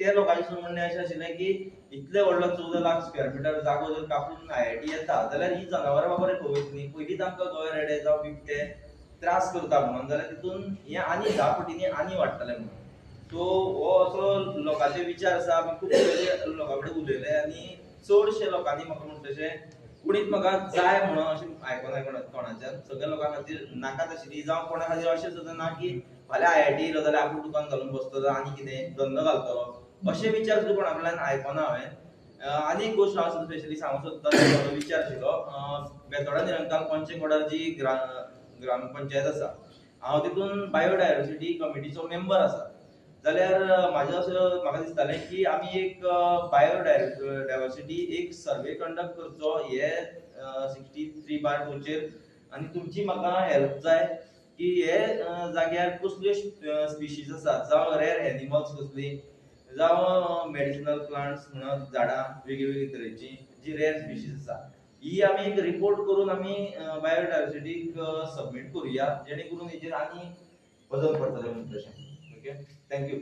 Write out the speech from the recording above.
त्या लोकांचें म्हणणें अशें आशिल्लें की इतले व्हडलो 14 लाख स्क्वेअर मिटर जागो जर कापून आयआयटी येता जाल्यार ही जनावरां बाबा खवयत न्ही, पयलींच आमकां गवेरेडे जावं बिबटे त्रास करता म्हणून, जाल्यार तितून हे आनी 10 पटींनी आनी वाडटले म्हणून. सो हो असो लोकांचे विचार आसा. आमी खूब लोकां कडेन उलयले आनी चडशे लोकांनी म्हाका म्हणटा तशें कुणीच म्हाका जाय म्हणून अशें आयकोना कोणाच्यान. सगळ्या लोकां खातीर नाकाच आशिल्ली, जावं कोणा खातीर अशें सुद्दां ना की फाल्यां आयआयटी येयलो जाल्यार आपूण दुकान घालून बसतलो आनी कितें धंदो घालतलो, अशे विचार सुद्दां कोणा कडल्यान आयकोना हांवें. आनी एक गोश्ट हांव स्पेशली सांगूंक सोदतां, तो विचार आशिल्लो बेतोडा निरंकाल पंचेकोडा जी ग्रामपंचायत आसा, हांव तितून बायोडायवर्सिटी कमिटीचो मेंबर आसा. जाल्यार म्हाका दिसतालें की आमी एक बायोडायवर्सिटी एक सर्वे कंडक्ट करचो हे 63/2 चेर, आनी तुमची म्हाका हेल्प जाय की हे जाग्यार कसल्यो स्पिशीज आसा, जावं रेर एनिमल्स कसली, जावं मेडिसिनल प्लांट्स म्हणून झाडां वेगळी तरेची जी रेर स्पिशीज आसा, ही आमी एक रिपोर्ट करून आमी बायोडायवर्सिटीक सबमीट करुया, जेणे करून हेजेर आनी वजन पडटलें म्हणून तशें. Okay, thank you.